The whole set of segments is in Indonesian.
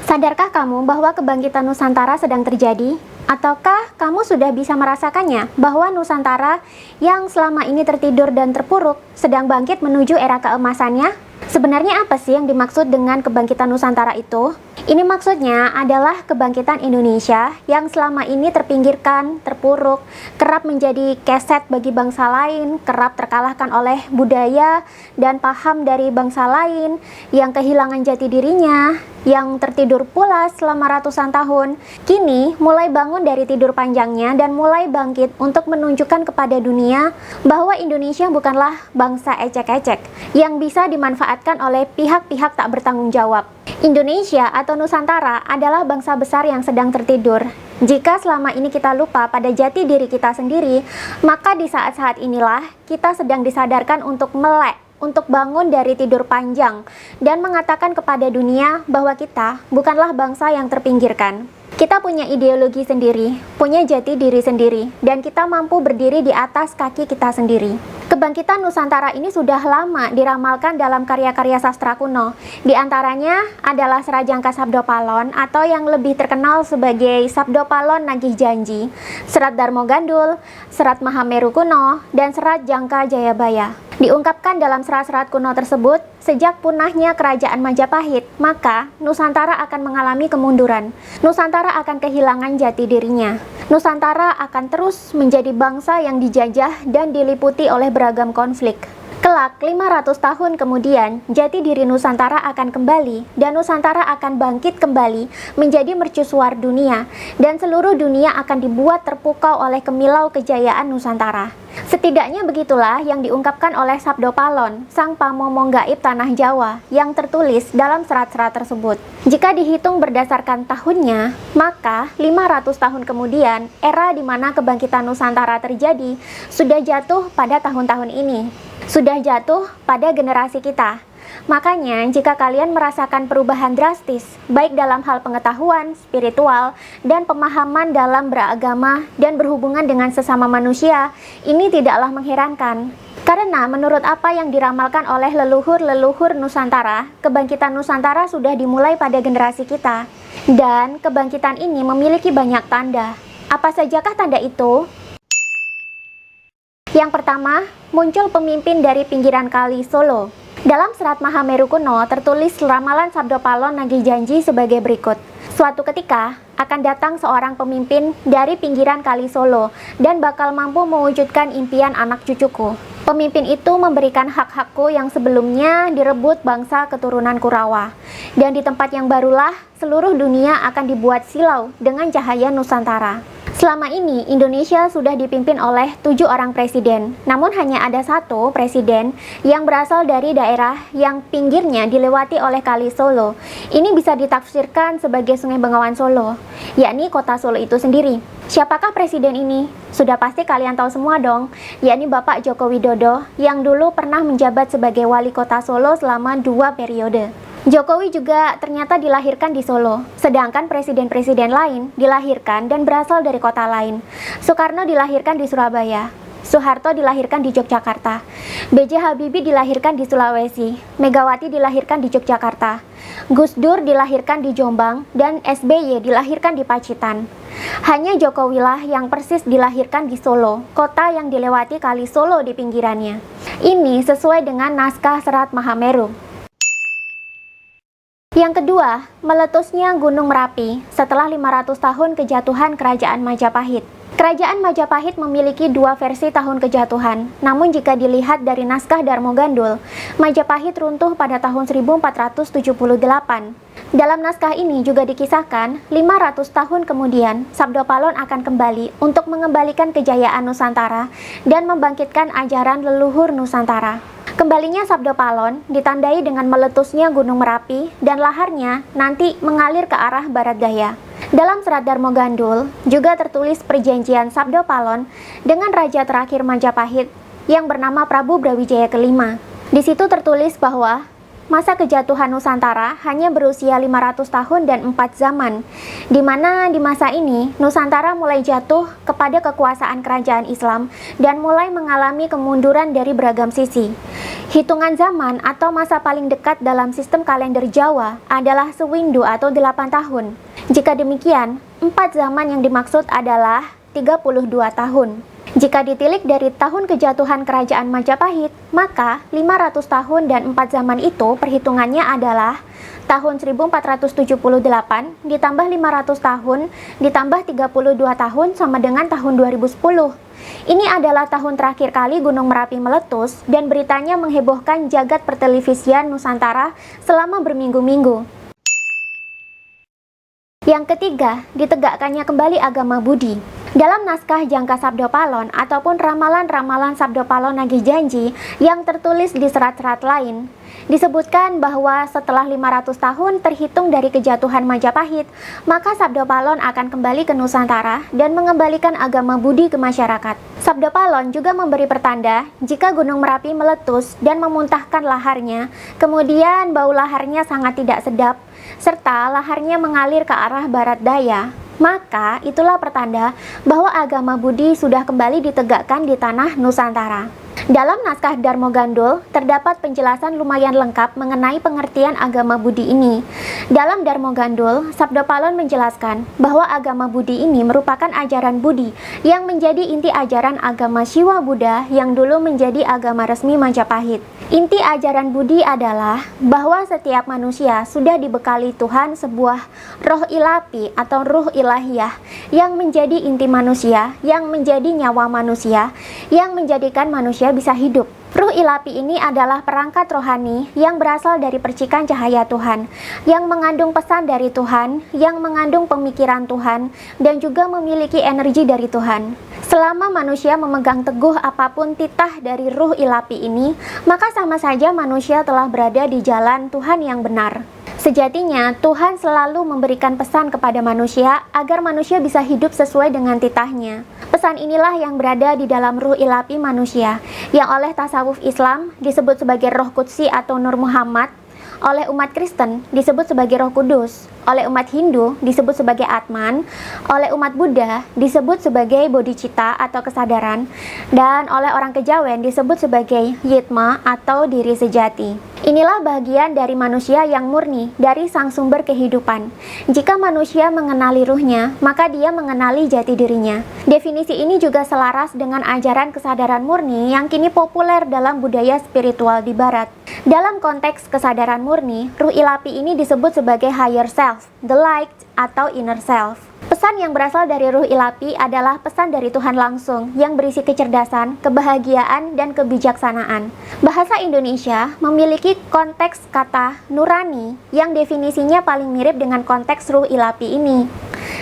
Sadarkah kamu bahwa kebangkitan Nusantara sedang terjadi? Ataukah kamu sudah bisa merasakannya bahwa Nusantara yang selama ini tertidur dan terpuruk sedang bangkit menuju era keemasannya? Sebenarnya apa sih yang dimaksud dengan kebangkitan Nusantara itu? Ini maksudnya adalah kebangkitan Indonesia yang selama ini terpinggirkan, terpuruk, kerap menjadi keset bagi bangsa lain, kerap terkalahkan oleh budaya dan paham dari bangsa lain, yang kehilangan jati dirinya, yang tertidur pula selama ratusan tahun, kini mulai bangun dari tidur panjangnya dan mulai bangkit untuk menunjukkan kepada dunia bahwa Indonesia bukanlah bangsa ecek-ecek yang bisa dimanfaatkan oleh pihak-pihak tak bertanggung jawab. Indonesia atau Nusantara adalah bangsa besar yang sedang tertidur. Jika selama ini kita lupa pada jati diri kita sendiri, maka di saat-saat inilah kita sedang disadarkan untuk melek, untuk bangun dari tidur panjang, dan mengatakan kepada dunia bahwa kita bukanlah bangsa yang terpinggirkan. Kita punya ideologi sendiri, punya jati diri sendiri, dan kita mampu berdiri di atas kaki kita sendiri. Kebangkitan Nusantara ini sudah lama diramalkan dalam karya-karya sastra kuno. Di antaranya adalah Serat Jangka Sabdopalon atau yang lebih terkenal sebagai Sabdopalon Nagih Janji, Serat Darmo Gandul, Serat Mahameru Kuno, dan Serat Jangka Jayabaya. Diungkapkan dalam serat-serat kuno tersebut, sejak punahnya kerajaan Majapahit, maka Nusantara akan mengalami kemunduran. Nusantara akan kehilangan jati dirinya. Nusantara akan terus menjadi bangsa yang dijajah dan diliputi oleh beragam konflik. Kelak 500 tahun kemudian, jati diri Nusantara akan kembali dan Nusantara akan bangkit kembali menjadi mercusuar dunia, dan seluruh dunia akan dibuat terpukau oleh kemilau kejayaan Nusantara. Setidaknya begitulah yang diungkapkan oleh Sabdopalon, sang pamomong gaib tanah Jawa, yang tertulis dalam serat-serat tersebut. Jika dihitung berdasarkan tahunnya, maka 500 tahun kemudian, era di mana kebangkitan Nusantara terjadi sudah jatuh pada tahun-tahun ini. Sudah jatuh pada generasi kita. Makanya, jika kalian merasakan perubahan drastis, baik dalam hal pengetahuan, spiritual, dan pemahaman dalam beragama dan berhubungan dengan sesama manusia, ini tidaklah mengherankan. Karena menurut apa yang diramalkan oleh leluhur-leluhur Nusantara, kebangkitan Nusantara sudah dimulai pada generasi kita. Dan kebangkitan ini memiliki banyak tanda. Apa sajakah tanda itu? Yang pertama, muncul pemimpin dari pinggiran kali Solo. Dalam Serat Mahameru Kuno tertulis ramalan Sabdopalon Nagih Janji sebagai berikut. Suatu ketika akan datang seorang pemimpin dari pinggiran kali Solo dan bakal mampu mewujudkan impian anak cucuku. Pemimpin itu memberikan hak-hakku yang sebelumnya direbut bangsa keturunan Kurawa. Dan di tempat yang barulah seluruh dunia akan dibuat silau dengan cahaya Nusantara. Selama ini, Indonesia sudah dipimpin oleh 7 orang presiden, namun hanya ada satu presiden yang berasal dari daerah yang pinggirnya dilewati oleh Kali Solo. Ini bisa ditafsirkan sebagai Sungai Bengawan Solo, yakni kota Solo itu sendiri. Siapakah presiden ini? Sudah pasti kalian tahu semua dong, yakni Bapak Joko Widodo yang dulu pernah menjabat sebagai wali kota Solo selama 2 periode. Jokowi juga ternyata dilahirkan di Solo, sedangkan presiden-presiden lain dilahirkan dan berasal dari kota lain. Soekarno dilahirkan di Surabaya, Soeharto dilahirkan di Yogyakarta, B.J. Habibie dilahirkan di Sulawesi, Megawati dilahirkan di Yogyakarta, Gus Dur dilahirkan di Jombang, dan SBY dilahirkan di Pacitan. Hanya Jokowilah yang persis dilahirkan di Solo, kota yang dilewati Kali Solo di pinggirannya. Ini sesuai dengan naskah Serat Mahameru. Yang kedua, meletusnya Gunung Merapi setelah 500 tahun kejatuhan Kerajaan Majapahit. Kerajaan Majapahit memiliki 2 versi tahun kejatuhan, namun jika dilihat dari naskah Darmo Gandul, Majapahit runtuh pada tahun 1478. Dalam naskah ini juga dikisahkan 500 tahun kemudian Sabdopalon akan kembali untuk mengembalikan kejayaan Nusantara dan membangkitkan ajaran leluhur Nusantara. Kembalinya Sabdopalon ditandai dengan meletusnya Gunung Merapi dan laharnya nanti mengalir ke arah barat daya. Dalam Serat Darmo Gandul juga tertulis perjanjian Sabdopalon dengan raja terakhir Majapahit yang bernama Prabu Brawijaya kelima. Di situ tertulis bahwa masa kejatuhan Nusantara hanya berusia 500 tahun dan 4 zaman, di mana di masa ini Nusantara mulai jatuh kepada kekuasaan kerajaan Islam dan mulai mengalami kemunduran dari beragam sisi. Hitungan zaman atau masa paling dekat dalam sistem kalender Jawa adalah sewindu atau 8 tahun. Jika demikian, 4 zaman yang dimaksud adalah 32 tahun. Jika ditilik dari tahun kejatuhan kerajaan Majapahit, maka 500 tahun dan 4 zaman itu perhitungannya adalah tahun 1478 ditambah 500 tahun ditambah 32 tahun sama dengan tahun 2010. Ini adalah tahun terakhir kali Gunung Merapi meletus dan beritanya menghebohkan jagat pertelevisian Nusantara selama berminggu-minggu. Yang ketiga, ditegakkannya kembali agama Budi. Dalam naskah Jangka Sabdo Palon ataupun ramalan-ramalan Sabdo Palon Nagih Janji yang tertulis di serat-serat lain, disebutkan bahwa setelah 500 tahun terhitung dari kejatuhan Majapahit, maka Sabdo Palon akan kembali ke Nusantara dan mengembalikan agama Budi ke masyarakat. Sabdo Palon juga memberi pertanda jika Gunung Merapi meletus dan memuntahkan laharnya, kemudian bau laharnya sangat tidak sedap, serta laharnya mengalir ke arah barat daya. Maka itulah pertanda bahwa agama Budi sudah kembali ditegakkan di tanah Nusantara. Dalam naskah Darmo Gandul terdapat penjelasan lumayan lengkap mengenai pengertian agama Budi ini. Dalam Darmo Gandul, Sabdo Palon menjelaskan bahwa agama Budi ini merupakan ajaran Budi yang menjadi inti ajaran agama Siwa Buddha yang dulu menjadi agama resmi Majapahit. Inti ajaran Budi adalah bahwa setiap manusia sudah dibekali Tuhan sebuah roh ilapi atau ruh ilahiyah yang menjadi inti manusia, yang menjadi nyawa manusia, yang menjadikan manusia bisa hidup. Ruh ilapi ini adalah perangkat rohani yang berasal dari percikan cahaya Tuhan, yang mengandung pesan dari Tuhan, yang mengandung pemikiran Tuhan, dan juga memiliki energi dari Tuhan. Selama manusia memegang teguh apapun titah dari ruh ilapi ini, maka sama saja manusia telah berada di jalan Tuhan yang benar. Sejatinya, Tuhan selalu memberikan pesan kepada manusia agar manusia bisa hidup sesuai dengan titahnya. Pesan inilah yang berada di dalam ruh ilapi manusia, yang oleh tasawuf Islam disebut sebagai Roh Qudsi atau Nur Muhammad, oleh umat Kristen disebut sebagai Roh Kudus, oleh umat Hindu disebut sebagai Atman, oleh umat Buddha disebut sebagai Bodhicitta atau kesadaran, dan oleh orang Kejawen disebut sebagai Yitma atau diri sejati. Inilah bagian dari manusia yang murni dari sang sumber kehidupan. Jika manusia mengenali ruhnya, maka dia mengenali jati dirinya. Definisi ini juga selaras dengan ajaran kesadaran murni yang kini populer dalam budaya spiritual di barat. Dalam konteks kesadaran murni, ruh ilapi ini disebut sebagai higher self, the light atau inner self. Pesan yang berasal dari ruh ilapi adalah pesan dari Tuhan langsung yang berisi kecerdasan, kebahagiaan, dan kebijaksanaan. Bahasa Indonesia memiliki konteks kata nurani yang definisinya paling mirip dengan konteks ruh ilapi ini.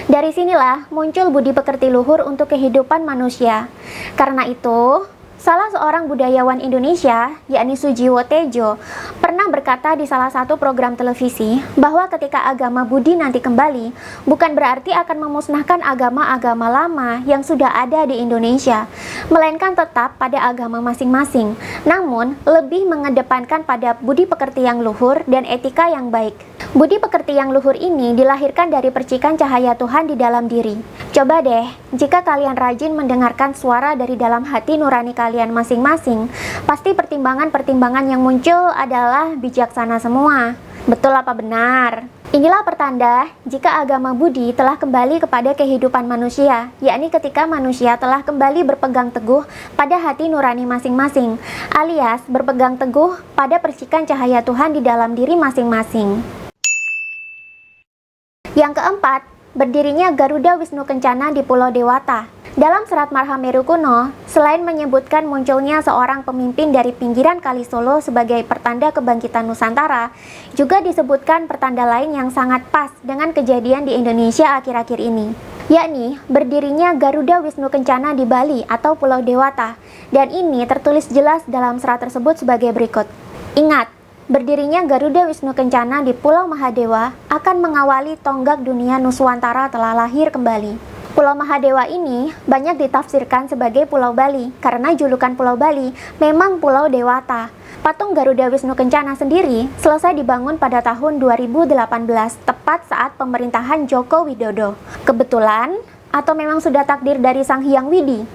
Dari sinilah muncul budi pekerti luhur untuk kehidupan manusia. Karena itu, salah seorang budayawan Indonesia, yakni Sujiwo Tejo, pernah berkata di salah satu program televisi bahwa ketika agama Budi nanti kembali, bukan berarti akan memusnahkan agama-agama lama yang sudah ada di Indonesia, melainkan tetap pada agama masing-masing, namun lebih mengedepankan pada budi pekerti yang luhur dan etika yang baik. Budi pekerti yang luhur ini dilahirkan dari percikan cahaya Tuhan di dalam diri. Coba deh, jika kalian rajin mendengarkan suara dari dalam hati nurani kalian masing-masing, pasti pertimbangan-pertimbangan yang muncul adalah bijaksana semua. Betul apa benar? Inilah pertanda jika agama Budi telah kembali kepada kehidupan manusia, yakni ketika manusia telah kembali berpegang teguh pada hati nurani masing-masing, alias berpegang teguh pada percikan cahaya Tuhan di dalam diri masing-masing. Yang keempat, berdirinya Garuda Wisnu Kencana di Pulau Dewata. Dalam serat Marhameru kuno, selain menyebutkan munculnya seorang pemimpin dari pinggiran Kali Solo sebagai pertanda kebangkitan Nusantara, juga disebutkan pertanda lain yang sangat pas dengan kejadian di Indonesia akhir-akhir ini, yakni berdirinya Garuda Wisnu Kencana di Bali atau Pulau Dewata, dan ini tertulis jelas dalam serat tersebut sebagai berikut. Ingat, berdirinya Garuda Wisnu Kencana di Pulau Mahadewa akan mengawali tonggak dunia Nuswantara telah lahir kembali. Pulau Mahadewa ini banyak ditafsirkan sebagai Pulau Bali karena julukan Pulau Bali memang Pulau Dewata. Patung Garuda Wisnu Kencana sendiri selesai dibangun pada tahun 2018, tepat saat pemerintahan Joko Widodo. Kebetulan, atau memang sudah takdir dari Sang Hyang Widi?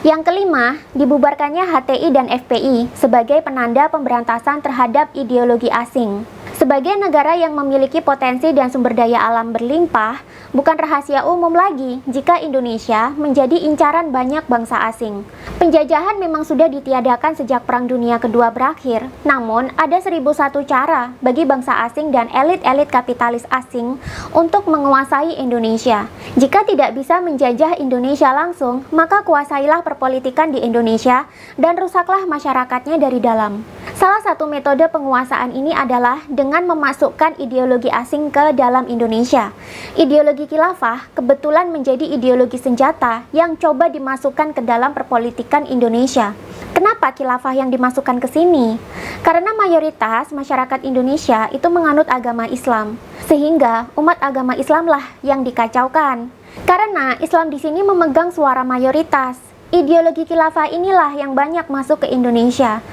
Yang kelima, dibubarkannya HTI dan FPI sebagai penanda pemberantasan terhadap ideologi asing. Sebagai negara yang memiliki potensi dan sumber daya alam berlimpah, bukan rahasia umum lagi jika Indonesia menjadi incaran banyak bangsa asing. Penjajahan memang sudah ditiadakan sejak Perang Dunia Kedua berakhir, namun ada 1001 cara bagi bangsa asing dan elit-elit kapitalis asing untuk menguasai Indonesia. Jika tidak bisa menjajah Indonesia langsung, maka kuasailah perpolitikan di Indonesia dan rusaklah masyarakatnya dari dalam. Salah satu metode penguasaan ini adalah dengan memasukkan ideologi asing ke dalam Indonesia. Ideologi khilafah kebetulan menjadi ideologi senjata yang coba dimasukkan ke dalam perpolitikan Indonesia. Kenapa khilafah yang dimasukkan ke sini? Karena mayoritas masyarakat Indonesia itu menganut agama Islam, sehingga umat agama Islamlah yang dikacaukan. Karena Islam di sini memegang suara mayoritas, ideologi khilafah inilah yang banyak masuk ke Indonesia.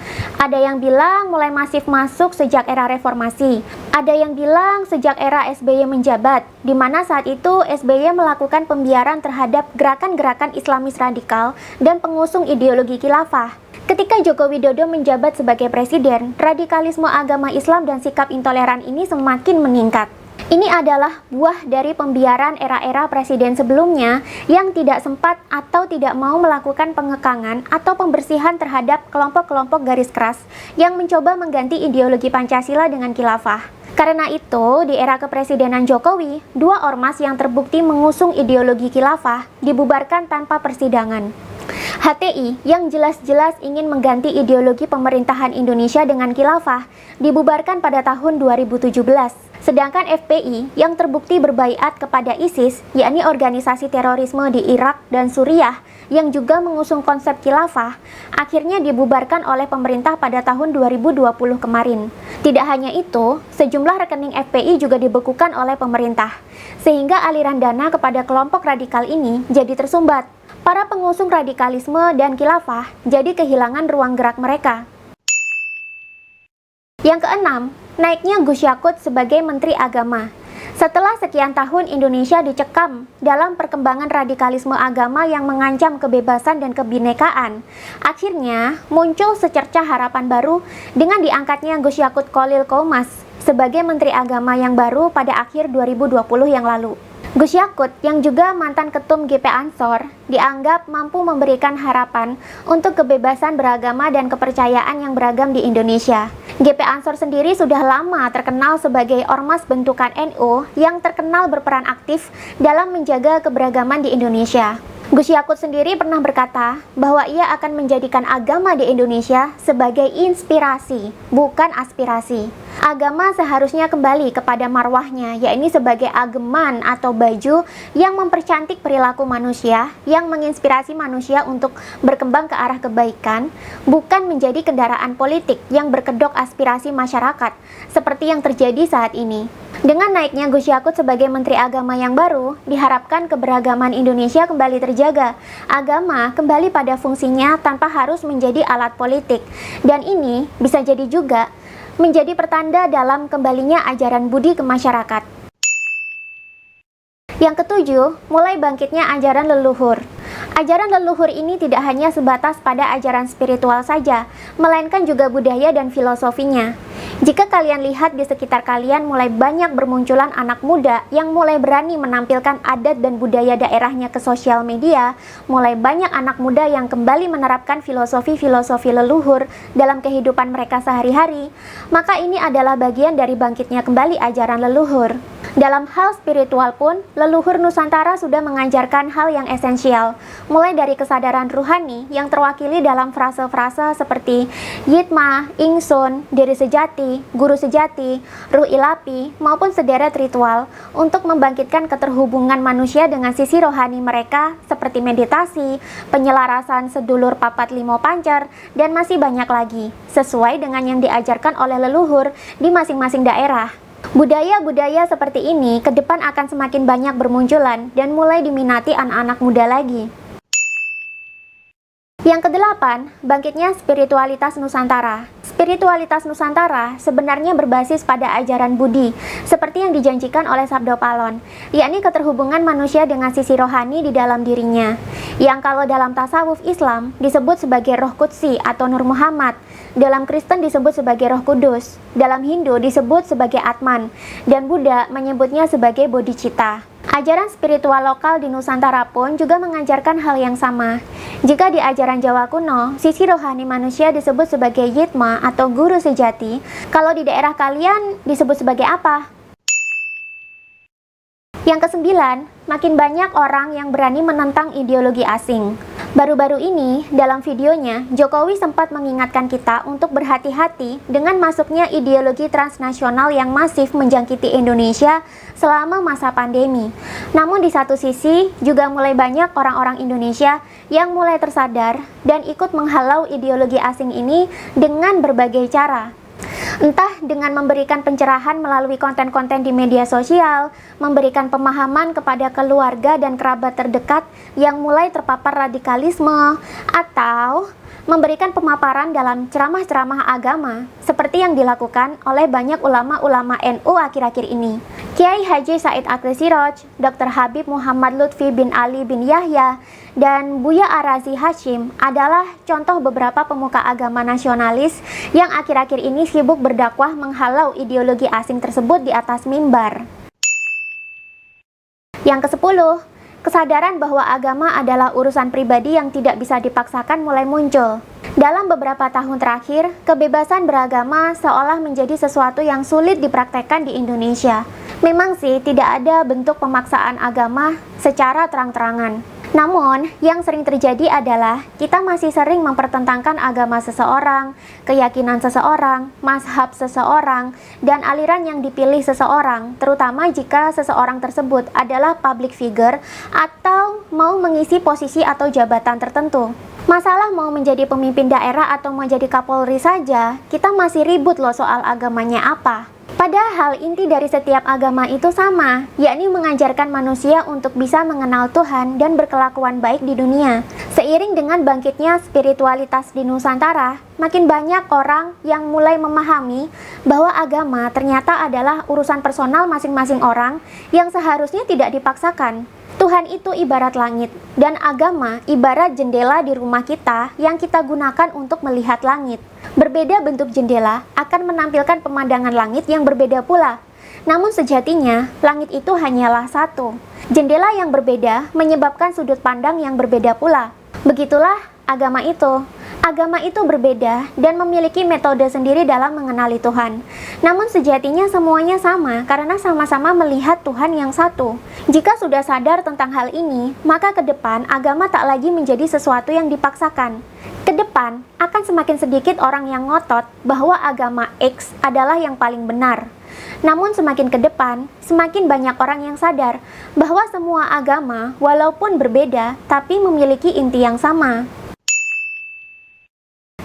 Ada yang bilang mulai masif masuk sejak era reformasi. Ada yang bilang sejak era SBY menjabat, di mana saat itu SBY melakukan pembiaran terhadap gerakan-gerakan Islamis radikal dan pengusung ideologi khilafah. Ketika Joko Widodo menjabat sebagai presiden, radikalisme agama Islam dan sikap intoleran ini semakin meningkat. Ini adalah buah dari pembiaran era-era presiden sebelumnya yang tidak sempat atau tidak mau melakukan pengekangan atau pembersihan terhadap kelompok-kelompok garis keras yang mencoba mengganti ideologi Pancasila dengan khilafah. Karena itu, di era kepresidenan Jokowi, dua ormas yang terbukti mengusung ideologi khilafah dibubarkan tanpa persidangan. HTI yang jelas-jelas ingin mengganti ideologi pemerintahan Indonesia dengan khilafah dibubarkan pada tahun 2017. Sedangkan FPI yang terbukti berbaiat kepada ISIS, yakni organisasi terorisme di Irak dan Suriah yang juga mengusung konsep khilafah, akhirnya dibubarkan oleh pemerintah pada tahun 2020 kemarin. Tidak hanya itu, sejumlah rekening FPI juga dibekukan oleh pemerintah, sehingga aliran dana kepada kelompok radikal ini jadi tersumbat. Para pengusung radikalisme dan khilafah jadi kehilangan ruang gerak mereka. Yang keenam, naiknya Gus Yakut sebagai Menteri Agama. Setelah sekian tahun Indonesia dicekam dalam perkembangan radikalisme agama yang mengancam kebebasan dan kebinekaan, akhirnya muncul secercah harapan baru dengan diangkatnya Gus Yakut Kholil Qomas sebagai Menteri Agama yang baru pada akhir 2020 yang lalu. Gus Yakut yang juga mantan ketum GP Ansor dianggap mampu memberikan harapan untuk kebebasan beragama dan kepercayaan yang beragam di Indonesia. GP Ansor sendiri sudah lama terkenal sebagai ormas bentukan NU yang terkenal berperan aktif dalam menjaga keberagaman di Indonesia. Gus Yakut sendiri pernah berkata bahwa ia akan menjadikan agama di Indonesia sebagai inspirasi, bukan aspirasi. Agama seharusnya kembali kepada marwahnya, yakni sebagai ageman atau baju yang mempercantik perilaku manusia, yang menginspirasi manusia untuk berkembang ke arah kebaikan, bukan menjadi kendaraan politik yang berkedok aspirasi masyarakat, seperti yang terjadi saat ini. Dengan naiknya Gus Yakut sebagai Menteri Agama yang baru, diharapkan keberagaman Indonesia kembali terjaga. Agama kembali pada fungsinya tanpa harus menjadi alat politik. Dan ini bisa jadi juga menjadi pertanda dalam kembalinya ajaran budi ke masyarakat. Yang ketujuh, mulai bangkitnya ajaran leluhur. Ajaran leluhur ini tidak hanya sebatas pada ajaran spiritual saja, melainkan juga budaya dan filosofinya. Jika kalian lihat di sekitar kalian mulai banyak bermunculan anak muda yang mulai berani menampilkan adat dan budaya daerahnya ke sosial media, mulai banyak anak muda yang kembali menerapkan filosofi-filosofi leluhur dalam kehidupan mereka sehari-hari, maka ini adalah bagian dari bangkitnya kembali ajaran leluhur. Dalam hal spiritual pun, leluhur Nusantara sudah mengajarkan hal yang esensial, mulai dari kesadaran ruhani yang terwakili dalam frase-frase seperti Yitma, Ingsun, Diri Sejati, Guru Sejati, Ruh Ilapi, maupun sederet ritual untuk membangkitkan keterhubungan manusia dengan sisi rohani mereka seperti meditasi, penyelarasan sedulur papat limo pancer, dan masih banyak lagi, sesuai dengan yang diajarkan oleh leluhur di masing-masing daerah. Budaya-budaya seperti ini ke depan akan semakin banyak bermunculan dan mulai diminati anak-anak muda lagi. Yang kedelapan, bangkitnya spiritualitas Nusantara. Spiritualitas Nusantara sebenarnya berbasis pada ajaran Budi, seperti yang dijanjikan oleh Sabdo Palon, yakni keterhubungan manusia dengan sisi rohani di dalam dirinya, yang kalau dalam tasawuf Islam disebut sebagai Roh Qudsi atau Nur Muhammad, dalam Kristen disebut sebagai Roh Kudus, dalam Hindu disebut sebagai Atman, dan Buddha menyebutnya sebagai Bodhicitta. Ajaran spiritual lokal di Nusantara pun juga mengajarkan hal yang sama. Jika di ajaran Jawa kuno, sisi rohani manusia disebut sebagai Yitma atau guru sejati, kalau di daerah kalian disebut sebagai apa? Yang kesembilan, makin banyak orang yang berani menentang ideologi asing. Baru-baru ini, dalam videonya, Jokowi sempat mengingatkan kita untuk berhati-hati dengan masuknya ideologi transnasional yang masif menjangkiti Indonesia selama masa pandemi. Namun di satu sisi, juga mulai banyak orang-orang Indonesia yang mulai tersadar dan ikut menghalau ideologi asing ini dengan berbagai cara. Entah dengan memberikan pencerahan melalui konten-konten di media sosial, memberikan pemahaman kepada keluarga dan kerabat terdekat yang mulai terpapar radikalisme, atau memberikan pemaparan dalam ceramah-ceramah agama, seperti yang dilakukan oleh banyak ulama-ulama NU akhir-akhir ini. Kiai Haji Said Akil Siroj, Dr. Habib Muhammad Lutfi bin Ali bin Yahya, dan Buya Arazi Hashim adalah contoh beberapa pemuka agama nasionalis yang akhir-akhir ini sibuk berdakwah menghalau ideologi asing tersebut di atas mimbar. Yang ke-10, kesadaran bahwa agama adalah urusan pribadi yang tidak bisa dipaksakan mulai muncul. Dalam beberapa tahun terakhir, kebebasan beragama seolah menjadi sesuatu yang sulit dipraktekkan di Indonesia. Memang sih tidak ada bentuk pemaksaan agama secara terang-terangan. Namun, yang sering terjadi adalah kita masih sering mempertentangkan agama seseorang, keyakinan seseorang, mazhab seseorang, dan aliran yang dipilih seseorang, terutama jika seseorang tersebut adalah public figure atau mau mengisi posisi atau jabatan tertentu. Masalah mau menjadi pemimpin daerah atau mau jadi Kapolri saja, kita masih ribut loh soal agamanya apa. Padahal inti dari setiap agama itu sama, yakni mengajarkan manusia untuk bisa mengenal Tuhan dan berkelakuan baik di dunia. Seiring dengan bangkitnya spiritualitas di Nusantara, makin banyak orang yang mulai memahami bahwa agama ternyata adalah urusan personal masing-masing orang yang seharusnya tidak dipaksakan. Tuhan itu ibarat langit, dan agama ibarat jendela di rumah kita yang kita gunakan untuk melihat langit. Berbeda bentuk jendela akan menampilkan pemandangan langit yang berbeda pula. Namun sejatinya, langit itu hanyalah satu. Jendela yang berbeda menyebabkan sudut pandang yang berbeda pula. Begitulah agama itu. Agama itu berbeda dan memiliki metode sendiri dalam mengenali Tuhan. Namun sejatinya semuanya sama karena sama-sama melihat Tuhan yang satu. Jika sudah sadar tentang hal ini, maka ke depan agama tak lagi menjadi sesuatu yang dipaksakan. Ke depan akan semakin sedikit orang yang ngotot bahwa agama X adalah yang paling benar. Namun semakin ke depan, semakin banyak orang yang sadar bahwa semua agama walaupun berbeda tapi memiliki inti yang sama.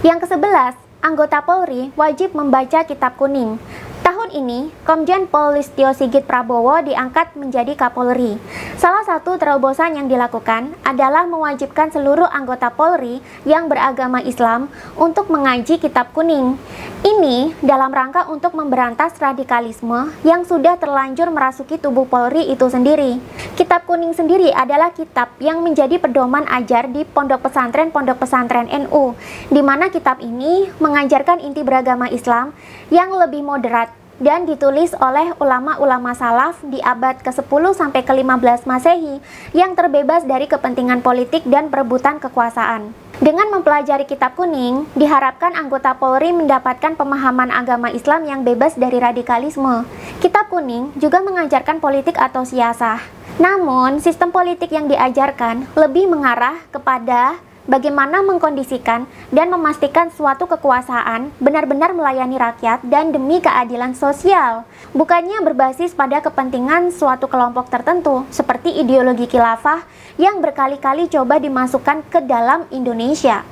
Yang ke-11, anggota Polri wajib membaca Kitab Kuning. Tahun ini, Komjen Pol Listio Sigit Prabowo diangkat menjadi Kapolri. Salah satu terobosan yang dilakukan adalah mewajibkan seluruh anggota Polri yang beragama Islam untuk mengaji Kitab Kuning. Ini dalam rangka untuk memberantas radikalisme yang sudah terlanjur merasuki tubuh Polri itu sendiri. Kitab Kuning sendiri adalah kitab yang menjadi pedoman ajar di pondok pesantren NU, di mana kitab ini mengajarkan inti beragama Islam yang lebih moderat dan ditulis oleh ulama-ulama salaf di abad ke-10 sampai ke-15 Masehi yang terbebas dari kepentingan politik dan perebutan kekuasaan. Dengan mempelajari Kitab Kuning, diharapkan anggota Polri mendapatkan pemahaman agama Islam yang bebas dari radikalisme. Kitab Kuning juga mengajarkan politik atau siasah. Namun, sistem politik yang diajarkan lebih mengarah kepada bagaimana mengkondisikan dan memastikan suatu kekuasaan benar-benar melayani rakyat dan demi keadilan sosial, bukannya berbasis pada kepentingan suatu kelompok tertentu seperti ideologi khilafah yang berkali-kali coba dimasukkan ke dalam Indonesia.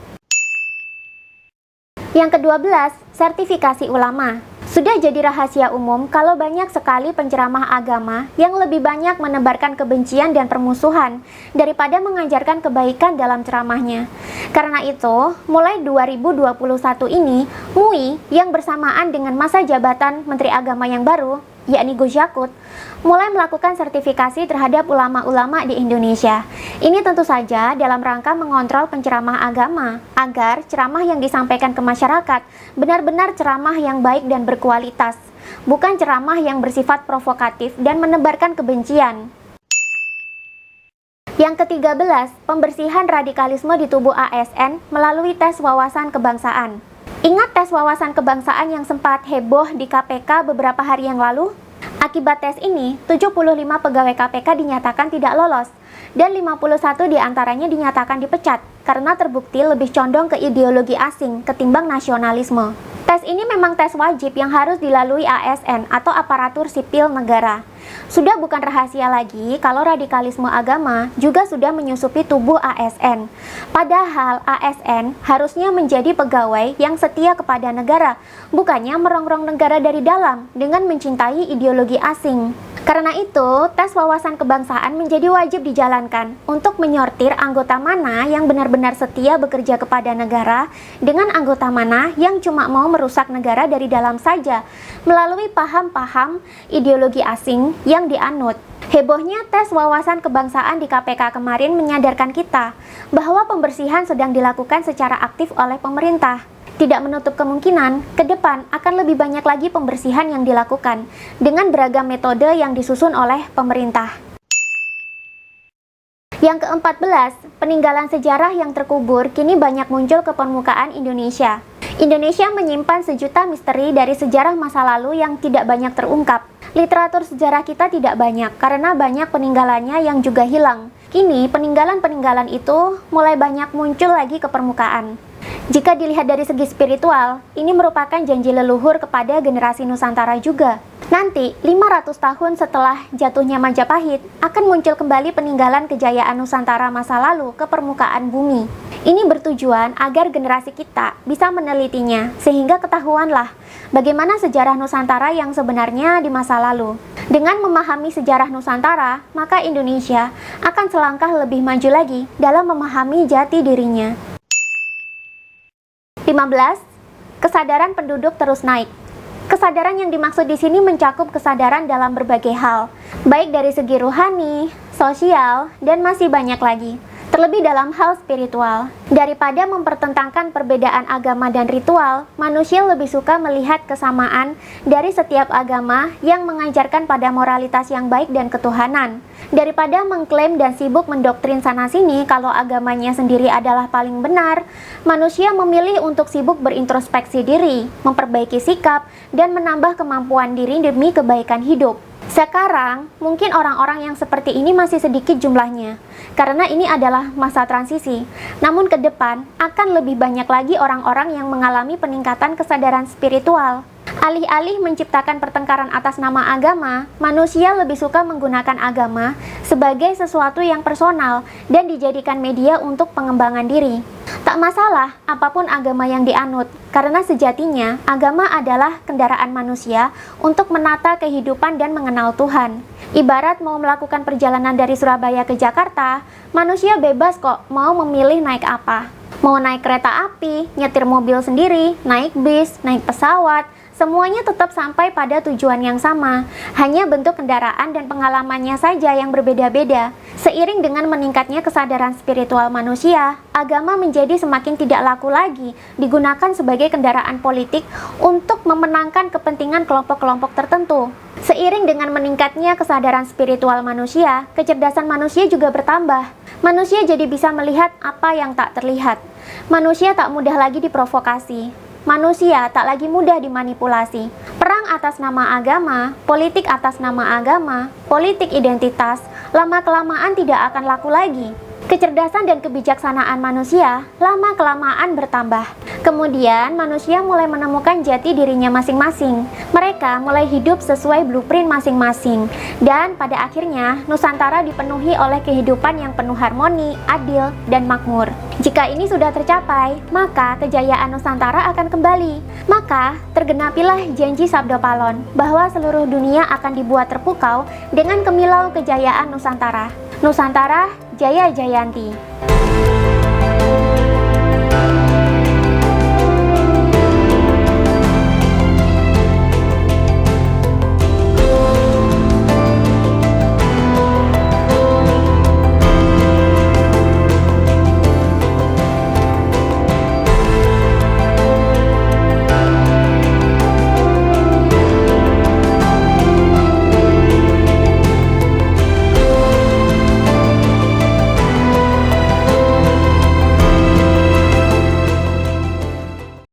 Yang ke-12, sertifikasi ulama. Sudah jadi rahasia umum kalau banyak sekali penceramah agama yang lebih banyak menebarkan kebencian dan permusuhan daripada mengajarkan kebaikan dalam ceramahnya. Karena itu, mulai 2021 ini, MUI yang bersamaan dengan masa jabatan Menteri Agama yang baru, yakni Gus Yakut, mulai melakukan sertifikasi terhadap ulama-ulama di Indonesia. Ini tentu saja dalam rangka mengontrol penceramah agama, agar ceramah yang disampaikan ke masyarakat benar-benar ceramah yang baik dan berkualitas, bukan ceramah yang bersifat provokatif dan menebarkan kebencian. Yang ke-13, pembersihan radikalisme di tubuh ASN melalui tes wawasan kebangsaan. Ingat tes wawasan kebangsaan yang sempat heboh di KPK beberapa hari yang lalu? Akibat tes ini, 75 pegawai KPK dinyatakan tidak lolos, dan 51 diantaranya dinyatakan dipecat karena terbukti lebih condong ke ideologi asing ketimbang nasionalisme. Tes ini memang tes wajib yang harus dilalui ASN atau aparatur sipil negara. Sudah bukan rahasia lagi kalau radikalisme agama juga sudah menyusupi tubuh ASN. Padahal ASN harusnya menjadi pegawai yang setia kepada negara, bukannya merongrong negara dari dalam dengan mencintai ideologi asing. Karena itu, tes wawasan kebangsaan menjadi wajib dijalankan untuk menyortir anggota mana yang benar-benar setia bekerja kepada negara dengan anggota mana yang cuma mau merusak negara dari dalam saja melalui paham-paham ideologi asing yang dianut. Hebohnya tes wawasan kebangsaan di KPK kemarin menyadarkan kita bahwa pembersihan sedang dilakukan secara aktif oleh pemerintah. Tidak menutup kemungkinan, ke depan akan lebih banyak lagi pembersihan yang dilakukan dengan beragam metode yang disusun oleh pemerintah. Yang ke-14, peninggalan sejarah yang terkubur kini banyak muncul ke permukaan Indonesia. Indonesia menyimpan sejuta misteri dari sejarah masa lalu yang tidak banyak terungkap. Literatur sejarah kita tidak banyak karena banyak peninggalannya yang juga hilang. Kini peninggalan-peninggalan itu mulai banyak muncul lagi ke permukaan. Jika dilihat dari segi spiritual, ini merupakan janji leluhur kepada generasi Nusantara juga. Nanti, 500 tahun setelah jatuhnya Majapahit, akan muncul kembali peninggalan kejayaan Nusantara masa lalu ke permukaan bumi. Ini bertujuan agar generasi kita bisa menelitinya, sehingga ketahuanlah bagaimana sejarah Nusantara yang sebenarnya di masa lalu. Dengan memahami sejarah Nusantara, maka Indonesia akan selangkah lebih maju lagi dalam memahami jati dirinya. 15. Kesadaran penduduk terus naik. Kesadaran yang dimaksud di sini mencakup kesadaran dalam berbagai hal, baik dari segi rohani, sosial, dan masih banyak lagi. Terlebih dalam hal spiritual. Daripada mempertentangkan perbedaan agama dan ritual, manusia lebih suka melihat kesamaan dari setiap agama yang mengajarkan pada moralitas yang baik dan ketuhanan. Daripada mengklaim dan sibuk mendoktrin sana-sini kalau agamanya sendiri adalah paling benar, manusia memilih untuk sibuk berintrospeksi diri, memperbaiki sikap, dan menambah kemampuan diri demi kebaikan hidup. Sekarang, mungkin orang-orang yang seperti ini masih sedikit jumlahnya, karena ini adalah masa transisi. Namun ke depan, akan lebih banyak lagi orang-orang yang mengalami peningkatan kesadaran spiritual. Alih-alih menciptakan pertengkaran atas nama agama, manusia lebih suka menggunakan agama sebagai sesuatu yang personal dan dijadikan media untuk pengembangan diri. Tak masalah apapun agama yang dianut, karena sejatinya agama adalah kendaraan manusia untuk menata kehidupan dan mengenal Tuhan. Ibarat mau melakukan perjalanan dari Surabaya ke Jakarta, manusia bebas kok mau memilih naik apa. Mau naik kereta api, nyetir mobil sendiri, naik bis, naik pesawat, semuanya tetap sampai pada tujuan yang sama, hanya bentuk kendaraan dan pengalamannya saja yang berbeda-beda. Seiring dengan meningkatnya kesadaran spiritual manusia, agama menjadi semakin tidak laku lagi digunakan sebagai kendaraan politik untuk memenangkan kepentingan kelompok-kelompok tertentu. Seiring dengan meningkatnya kesadaran spiritual manusia, kecerdasan manusia juga bertambah. Manusia jadi bisa melihat apa yang tak terlihat. Manusia tak mudah lagi diprovokasi. Manusia tak lagi mudah dimanipulasi. Perang atas nama agama, politik atas nama agama, politik identitas, lama-kelamaan tidak akan laku lagi. Kecerdasan dan kebijaksanaan manusia lama-kelamaan bertambah. Kemudian manusia mulai menemukan jati dirinya masing-masing. Mereka mulai hidup sesuai blueprint masing-masing. Dan pada akhirnya Nusantara dipenuhi oleh kehidupan yang penuh harmoni, adil, dan makmur. Jika ini sudah tercapai, maka kejayaan Nusantara akan kembali. Maka, tergenapilah janji Sabdo Palon bahwa seluruh dunia akan dibuat terpukau dengan kemilau kejayaan Nusantara. Nusantara Jaya Jayanti.